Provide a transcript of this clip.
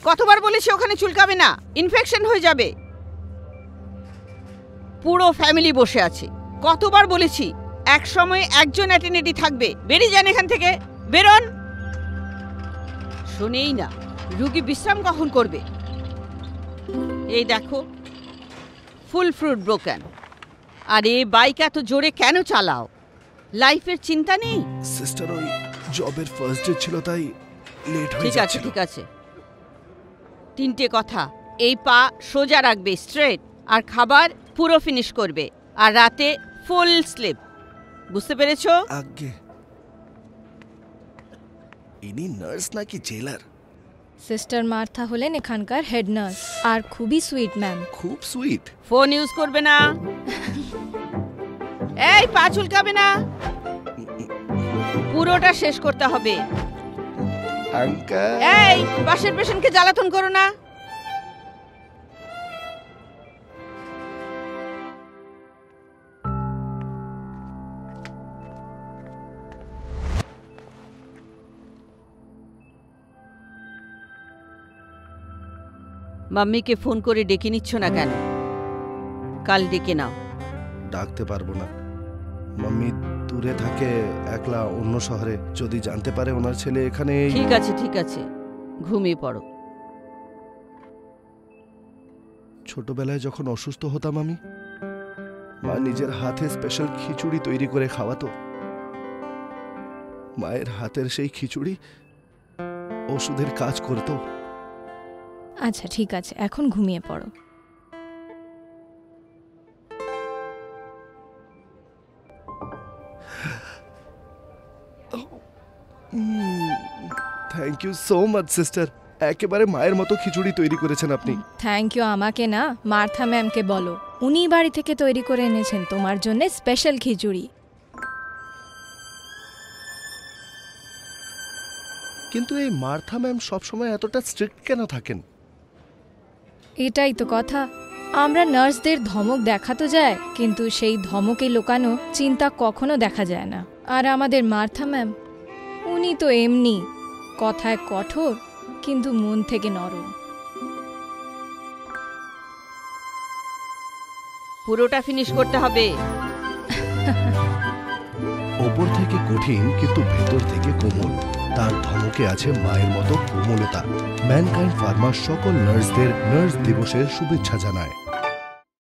কতবার বলেছি ওখানে চুলকাবে না, ইনফেকশন হয়ে যাবে। পুরো ফ্যামিলি বসে আছে। কতবার বলেছি এক সময় একজন অ্যাটেন্ডেন্টই থাকবে। বেরিয়ে যান এখান থেকে, বেরোন। শুনেই না, রুগী বিশ্রাম কখন করবে? এই দেখো, ফুল ফ্রুট ব্রোকেন। আর এই বাইক এত জোরে কেন চালাও? লাইফের চিন্তা নেই? সিস্টার, ওই জবের ফার্স্ট ডে ছিল তাই লেট হয়ে ঠিক আছে, যাচ্ছিল। ঠিক আছে। 3টে কথা, এই পা সোজা রাখবে, স্ট্রেট, আর খাবার পুরো ফিনিশ করবে, আর রাতে ফুল স্লিপ। বুঝতে পেরেছো? আগে ইনি নার্স নাকি জেলার? সিস্টার মার্থা হলেন এখানকার হেড নার্স আর খুবই সুইট ম্যাম। খুব সুইট। ফোন ইউজ করবে না। এই পা চুলকাবে না, পুরোটা শেষ করতে হবে। আঙ্কেল, এই পাশের পেশেন্টকে জ্বালাতন করো না। মাম্মিকে ফোন করে ডেকে নিচ্ছ না কেন? কাল ডেকে নাও। ডাকতে পারবো না। মাম্মি দূরে থাকে, একলা অন্য শহরে। যদি জানতে পারে ওনার ছেলে এখানে। ঠিক আছে, ঠিক আছে, ঘুমিয়ে পড়ো। ছোটবেলায় যখন অসুস্থ হতাম আমি, মা নিজের হাতে স্পেশাল খিচুড়ি তৈরি করে খাওয়াতো। মায়ের হাতের সেই খিচুড়ি ওষুধের কাজ করতো। আচ্ছা ঠিক আছে, এখন ঘুমিয়ে পড়ো। Thank you so much sister. একেবারে মায়ের মতো খিচুড়ি তৈরি করেছেন আপনি। থ্যাংক ইউ আমাকে না, মার্থা ম্যামকে বলো। উনি বাড়ি থেকে তৈরি করে এনেছেন তোমার জন্য স্পেশাল খিচুড়ি। কিন্তু এই মার্থা ম্যাম সবসময় এতটা স্ট্রিক্ট কেন থাকেন? এটাই তো কথা, আমরা নার্সদের ধমক দেখা তো যায়, কিন্তু সেই ধমকে লুকানো চিন্তা কখনো দেখা যায় না। আর আমাদের মার্থা ম্যাম, উনি তো এমনি কথায় কঠোর কিন্তু মন থেকে নরম। পুরোটা ফিনিশ করতে হবে। ওপর থেকে কঠিন কিন্তু ভেতর থেকে কোমল। তার ধমকে আছে মায়ের মতো কোমলতা। ম্যানকাইন্ড ফার্মা সকল নার্সদের নার্স দিবসের শুভেচ্ছা জানায়।